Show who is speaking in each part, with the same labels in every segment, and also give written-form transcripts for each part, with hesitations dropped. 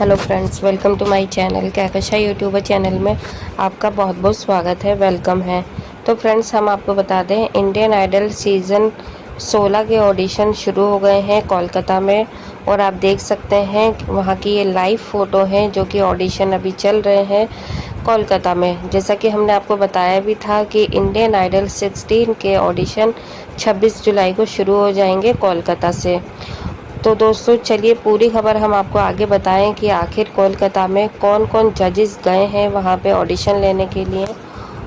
Speaker 1: Hello friends, welcome to my channel Kahkasha YouTuber channel में आपका बहुत बहुत स्वागत है, वेलकम है। तो फ्रेंड्स, हम आपको बता दें इंडियन आइडल सीज़न 16 के ऑडिशन शुरू हो गए हैं कोलकाता में। और आप देख सकते हैं वहाँ की ये लाइव फ़ोटो हैं जो कि ऑडिशन अभी चल रहे हैं कोलकाता में। जैसा कि हमने आपको बताया भी था कि इंडियन आइडल 16 के ऑडिशन 26 जुलाई को शुरू हो जाएंगे कोलकाता से। तो दोस्तों चलिए पूरी खबर हम आपको आगे बताएं कि आखिर कोलकाता में कौन कौन जजेस गए हैं वहां पे ऑडिशन लेने के लिए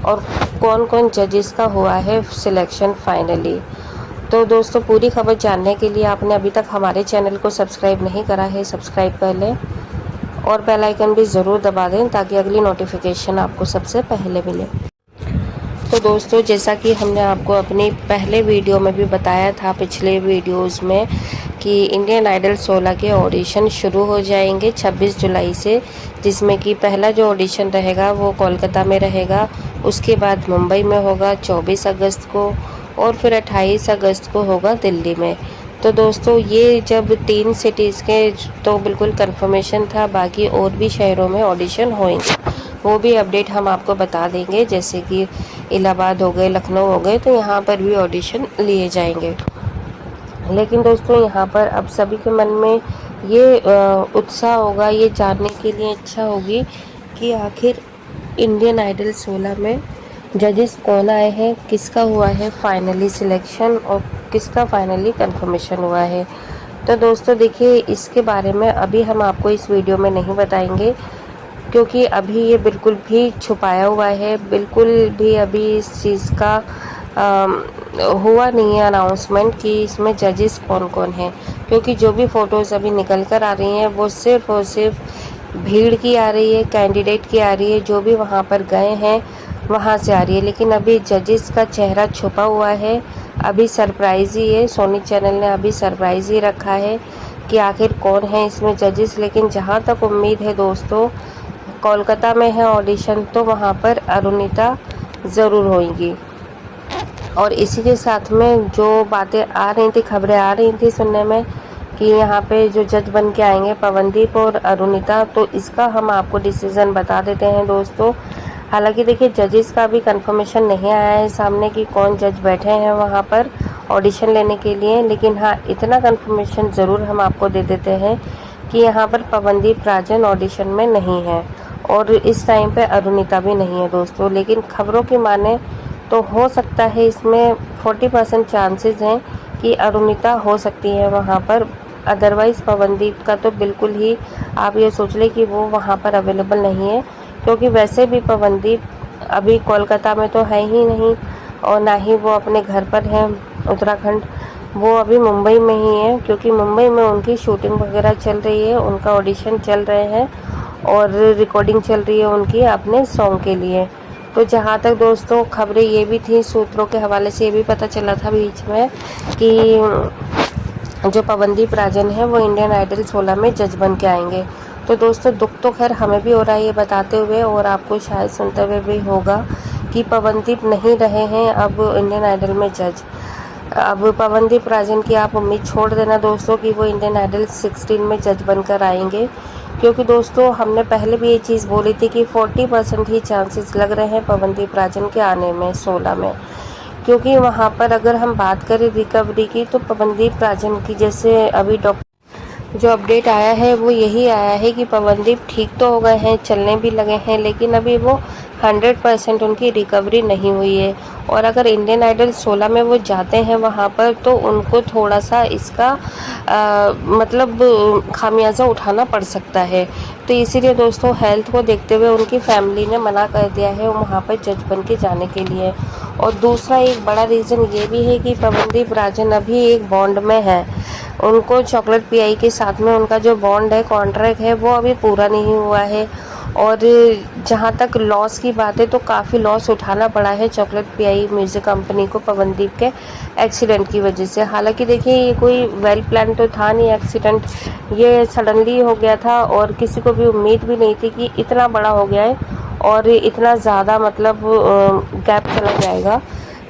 Speaker 1: और कौन कौन जजेस का हुआ है सिलेक्शन फाइनली। तो दोस्तों पूरी खबर जानने के लिए आपने अभी तक हमारे चैनल को सब्सक्राइब नहीं करा है, सब्सक्राइब कर लें और बेल आइकन भी ज़रूर दबा दें ताकि अगली नोटिफिकेशन आपको सबसे पहले मिले। तो दोस्तों जैसा कि हमने आपको अपनी पहले वीडियो में भी बताया था, पिछले वीडियोस में, कि इंडियन आइडल 16 के ऑडिशन शुरू हो जाएंगे 26 जुलाई से, जिसमें कि पहला जो ऑडिशन रहेगा वो कोलकाता में रहेगा, उसके बाद मुंबई में होगा 24 अगस्त को और फिर 28 अगस्त को होगा दिल्ली में। तो दोस्तों ये जब 3 सिटीज़ के तो बिल्कुल कंफर्मेशन था, बाकी और भी शहरों में ऑडिशन होंगे, वो भी अपडेट हम आपको बता देंगे। जैसे कि इलाहाबाद हो गए, लखनऊ हो गए, तो यहाँ पर भी ऑडिशन लिए जाएंगे। लेकिन दोस्तों यहाँ पर अब सभी के मन में ये उत्साह होगा, ये जानने के लिए इच्छा होगी कि आखिर इंडियन आइडल 16 में जजेस कौन आए हैं, किसका हुआ है फाइनली सिलेक्शन और किसका फाइनली कंफर्मेशन हुआ है। तो दोस्तों देखिए, इसके बारे में अभी हम आपको इस वीडियो में नहीं बताएंगे क्योंकि अभी ये बिल्कुल भी छुपाया हुआ है, बिल्कुल भी अभी इस चीज़ का हुआ नहीं है अनाउंसमेंट कि इसमें जजेस कौन कौन हैं। क्योंकि जो भी फ़ोटोज़ अभी निकल कर आ रही हैं वो सिर्फ और सिर्फ भीड़ की आ रही है, कैंडिडेट की आ रही है, जो भी वहाँ पर गए हैं वहाँ से आ रही है। लेकिन अभी जजेस का चेहरा छुपा हुआ है, अभी सरप्राइज़ ही है। सोनी चैनल ने अभी सरप्राइज़ ही रखा है कि आखिर कौन है इसमें जजेस। लेकिन जहाँ तक उम्मीद है दोस्तों, कोलकाता में है ऑडिशन तो वहाँ पर अरुणिता ज़रूर होंगी। और इसी के साथ में जो बातें आ रही थी, खबरें आ रही थी सुनने में कि यहाँ पे जो जज बन के आएंगे पवनदीप और अरुणिता, तो इसका हम आपको डिसीज़न बता देते हैं दोस्तों। हालांकि देखिए जजेस का भी कंफर्मेशन नहीं आया है सामने कि कौन जज बैठे हैं वहाँ पर ऑडिशन लेने के लिए, लेकिन हाँ इतना कंफर्मेशन ज़रूर हम आपको दे देते हैं कि यहाँ पर पवनदीप राजन ऑडिशन में नहीं है और इस टाइम पे अरुणिता भी नहीं है दोस्तों। लेकिन खबरों की माने तो हो सकता है इसमें 40% चांसेस हैं कि अरुणिता हो सकती है वहाँ पर। अदरवाइज़ पवनदीप का तो बिल्कुल ही आप ये सोच लें कि वो वहाँ पर अवेलेबल नहीं है, क्योंकि वैसे भी पवनदीप अभी कोलकाता में तो है ही नहीं और ना ही वो अपने घर पर है उत्तराखंड, वो अभी मुंबई में ही है। क्योंकि मुंबई में उनकी शूटिंग वगैरह चल रही है, उनका ऑडिशन चल रहे हैं और रिकॉर्डिंग चल रही है उनकी अपने सॉन्ग के लिए। तो जहाँ तक दोस्तों खबरें ये भी थी, सूत्रों के हवाले से ये भी पता चला था बीच में कि जो पवनदीप राजन है वो इंडियन आइडल 16 में जज बन के आएंगे। तो दोस्तों दुख तो खैर हमें भी हो रहा है ये बताते हुए, और आपको शायद सुनते हुए भी होगा कि पवनदीप नहीं रहे हैं अब इंडियन आइडल में जज। अब पवनदीप राजन की आप उम्मीद छोड़ देना दोस्तों कि वो इंडियन आइडल 16 में जज बनकर आएंगे, क्योंकि दोस्तों हमने पहले भी ये चीज़ बोली थी कि 40% ही चांसेस लग रहे हैं पवनदीप राजन के आने में 16 में। क्योंकि वहाँ पर अगर हम बात करें रिकवरी की तो पवनदीप राजन की, जैसे अभी जो अपडेट आया है वो यही आया है कि पवनदीप ठीक तो हो गए हैं, चलने भी लगे हैं, लेकिन अभी वो 100% उनकी रिकवरी नहीं हुई है। और अगर इंडियन आइडल 16 में वो जाते हैं वहाँ पर तो उनको थोड़ा सा इसका मतलब खामियाजा उठाना पड़ सकता है। तो इसीलिए दोस्तों हेल्थ को देखते हुए उनकी फैमिली ने मना कर दिया है वहाँ पर जज बन के जाने के लिए। और दूसरा एक बड़ा रीज़न ये भी है कि पवनदीप राजन अभी एक बॉन्ड में है, उनको चॉकलेट पीआई के साथ में उनका जो बॉन्ड है, कॉन्ट्रैक्ट है, वो अभी पूरा नहीं हुआ है। और जहाँ तक लॉस की बात है तो काफ़ी लॉस उठाना पड़ा है चॉकलेट पीआई म्यूज़िक कंपनी को पवनदीप के एक्सीडेंट की वजह से। हालांकि देखिए ये कोई वेल प्लान तो था नहीं एक्सीडेंट, ये सडनली हो गया था और किसी को भी उम्मीद भी नहीं थी कि इतना बड़ा हो गया है और इतना ज़्यादा मतलब गैप चला जाएगा।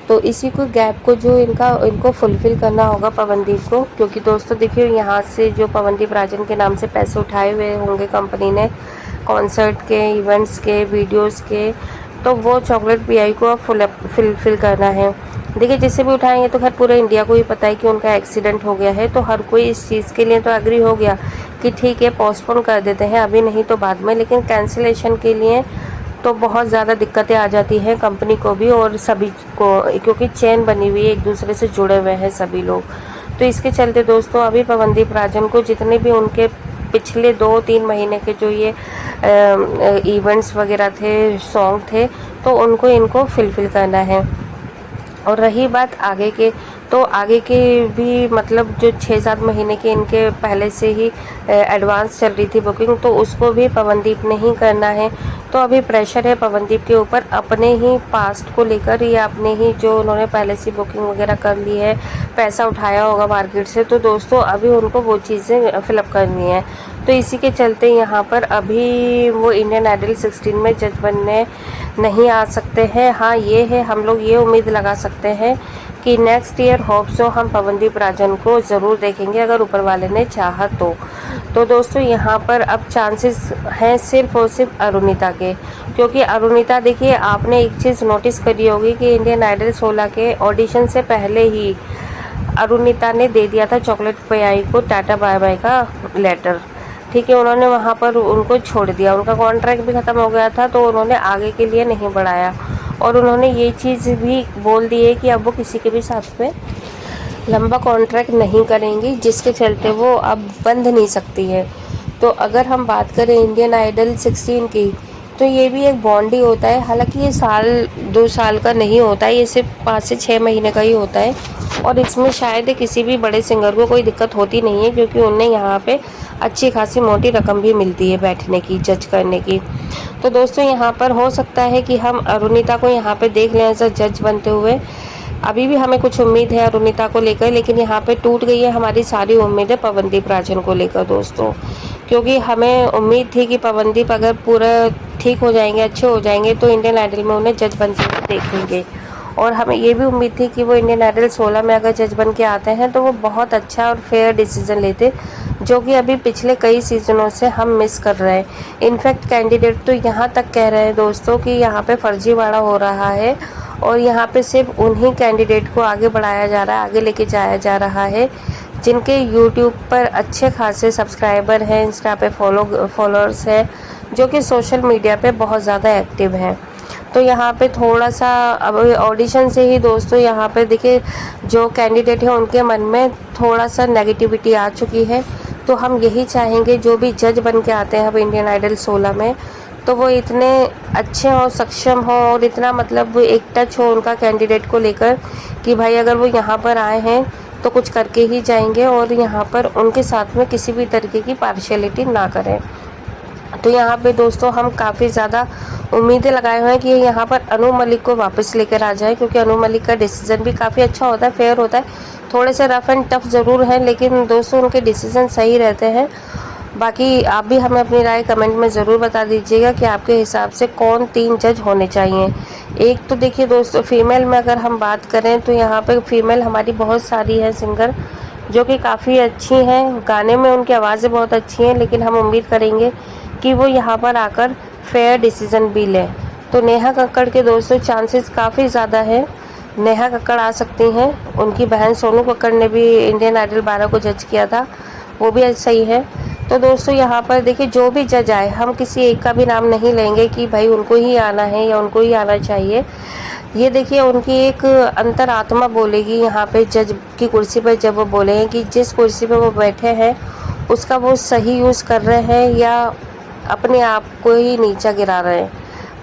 Speaker 1: तो इसी को गैप को जो इनको फुलफ़िल करना होगा पवनदीप को, क्योंकि दोस्तों देखिए यहाँ से जो पवनदीप राजन के नाम से पैसे उठाए हुए होंगे कंपनी ने कॉन्सर्ट के, इवेंट्स के, वीडियोस के, तो वो चॉकलेट पीआई को अब फुलफ़िल करना है। देखिए जिससे भी उठाएंगे तो खैर पूरे इंडिया को ही पता है कि उनका एक्सीडेंट हो गया है, तो हर कोई इस चीज़ के लिए तो एग्री हो गया कि ठीक है पोस्टपोन कर देते हैं, अभी नहीं तो बाद में। लेकिन कैंसिलेशन के लिए तो बहुत ज़्यादा दिक्कतें आ जाती हैं कंपनी को भी और सभी को, क्योंकि चेन बनी हुई है, एक दूसरे से जुड़े हुए हैं सभी लोग। तो इसके चलते दोस्तों अभी पवनदीप राजन को जितने भी उनके पिछले 2-3 महीने के जो ये इवेंट्स वगैरह थे, सॉन्ग थे, तो इनको फुलफ़िल करना है। और रही बात आगे के, तो आगे के भी मतलब जो 6-7 महीने के इनके पहले से ही एडवांस चल रही थी बुकिंग, तो उसको भी पवनदीप ने ही करना है। तो अभी प्रेशर है पवनदीप के ऊपर अपने ही पास्ट को लेकर, या अपने ही जो उन्होंने पहले से बुकिंग वगैरह कर ली है, पैसा उठाया होगा मार्केट से, तो दोस्तों अभी उनको वो चीज़ें फिलअप करनी है। तो इसी के चलते यहाँ पर अभी वो इंडियन आइडल 16 में जज बनने नहीं आ सकते हैं। हाँ ये है, हम लोग ये उम्मीद लगा सकते हैं कि नेक्स्ट ईयर होप सो हम पवनदीप राजन को ज़रूर देखेंगे, अगर ऊपर वाले ने चाहा तो दोस्तों यहाँ पर अब चांसेस हैं सिर्फ और सिर्फ अरुणिता के, क्योंकि अरुणिता देखिए आपने एक चीज़ नोटिस करी होगी कि इंडियन आइडल 16 के ऑडिशन से पहले ही अरुणिता ने दे दिया था चॉकलेट पीआई को टाटा बाय बाय का लेटर। ठीक है, उन्होंने वहाँ पर उनको छोड़ दिया, उनका कॉन्ट्रैक्ट भी ख़त्म हो गया था, तो उन्होंने आगे के लिए नहीं बढ़ाया। और उन्होंने ये चीज़ भी बोल दी है कि अब वो किसी के भी साथ में लंबा कॉन्ट्रैक्ट नहीं करेंगी, जिसके चलते वो अब बंध नहीं सकती है। तो अगर हम बात करें इंडियन आइडल 16 की, तो ये भी एक बॉन्ड ही होता है। हालांकि ये 1-2 साल का नहीं होता है, ये सिर्फ 5 से 6 महीने का ही होता है। और इसमें शायद किसी भी बड़े सिंगर को कोई दिक्कत होती नहीं है, क्योंकि उन्हें यहाँ पे अच्छी खासी मोटी रकम भी मिलती है बैठने की, जज करने की। तो दोस्तों यहाँ पर हो सकता है कि हम अरुणिता को यहाँ पे देख लें एज अ जज बनते हुए। अभी भी हमें कुछ उम्मीद है अरुणिता को लेकर, लेकिन यहाँ पे टूट गई है हमारी सारी उम्मीदें पवनदीप राजन को लेकर दोस्तों, क्योंकि हमें उम्मीद थी कि पवनदीप अगर पूरा ठीक हो जाएंगे, अच्छे हो जाएंगे, तो इंडियन आइडल में उन्हें जज बनते हुए देखेंगे। और हमें ये भी उम्मीद थी कि वो इंडियन आइडल 16 में अगर जज बन के आते हैं तो वो बहुत अच्छा और फेयर डिसीजन लेते, जो कि अभी पिछले कई सीजनों से हम मिस कर रहे हैं। इनफैक्ट कैंडिडेट तो यहाँ तक कह रहे हैं दोस्तों कि यहाँ पे फर्जीवाड़ा हो रहा है, और यहाँ पे सिर्फ उन्हीं कैंडिडेट को आगे बढ़ाया जा रहा है, आगे लेके जाया जा रहा है जिनके यूट्यूब पर अच्छे खासे सब्सक्राइबर हैं, इंस्टा पे फॉलोअर्स हैं, जो कि सोशल मीडिया पे बहुत ज़्यादा एक्टिव हैं। तो यहाँ पे थोड़ा सा अब ऑडिशन से ही दोस्तों यहाँ पे देखिए जो कैंडिडेट है उनके मन में थोड़ा सा नेगेटिविटी आ चुकी है। तो हम यही चाहेंगे जो भी जज बन के आते हैं अब इंडियन आइडल 16 में, तो वो इतने अच्छे हों, सक्षम हों, और इतना मतलब एक टच हो उनका कैंडिडेट को लेकर कि भाई अगर वो यहाँ पर आए हैं तो कुछ करके ही जाएंगे, और यहाँ पर उनके साथ में किसी भी तरीके की पार्शियलिटी ना करें। तो यहाँ पे दोस्तों हम काफ़ी ज़्यादा उम्मीदें लगाए हुए हैं कि यहाँ पर अनु मलिक को वापस लेकर आ जाए, क्योंकि अनु मलिक का डिसीज़न भी काफ़ी अच्छा होता है, फेयर होता है। थोड़े से रफ एंड टफ ज़रूर हैं, लेकिन दोस्तों उनके डिसीज़न सही रहते हैं। बाकी आप भी हमें अपनी राय कमेंट में ज़रूर बता दीजिएगा कि आपके हिसाब से कौन 3 जज होने चाहिए। एक तो देखिए दोस्तों फीमेल में अगर हम बात करें तो यहाँ पे फीमेल हमारी बहुत सारी है सिंगर, जो कि काफ़ी अच्छी हैं, गाने में उनकी आवाज़ें बहुत अच्छी हैं, लेकिन हम उम्मीद करेंगे कि वो यहाँ पर आकर फेयर डिसीज़न भी लें। तो नेहा कक्कड़ के दोस्तों चांसेस काफ़ी ज़्यादा है, नेहा कक्कड़ आ सकती हैं। उनकी बहन सोनू कक्कड़ ने भी इंडियन आइडल 12 को जज किया था, वो भी सही है। तो दोस्तों यहाँ पर देखिए जो भी जज आए, हम किसी एक का भी नाम नहीं लेंगे कि भाई उनको ही आना है या उनको ही आना चाहिए। ये देखिए उनकी एक अंतरात्मा बोलेगी यहाँ पे जज की कुर्सी पर, जब वो बोलेंगे कि जिस कुर्सी पर वो बैठे हैं उसका वो सही यूज़ कर रहे हैं या अपने आप को ही नीचा गिरा रहे हैं।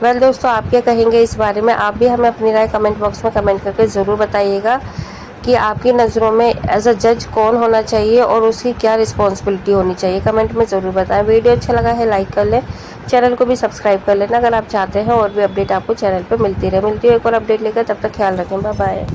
Speaker 1: वेल दोस्तों आप क्या कहेंगे इस बारे में? आप भी हमें अपनी राय कमेंट बॉक्स में कमेंट करके ज़रूर बताइएगा कि आपकी नज़रों में एज अ जज कौन होना चाहिए और उसकी क्या रिस्पॉन्सिबिलिटी होनी चाहिए। कमेंट में ज़रूर बताएं। वीडियो अच्छा लगा है लाइक कर लें, चैनल को भी सब्सक्राइब कर लेना अगर आप चाहते हैं और भी अपडेट आपको चैनल पर मिलती है। एक और अपडेट लेकर, तब तक ख्याल रखें, बाय बाय।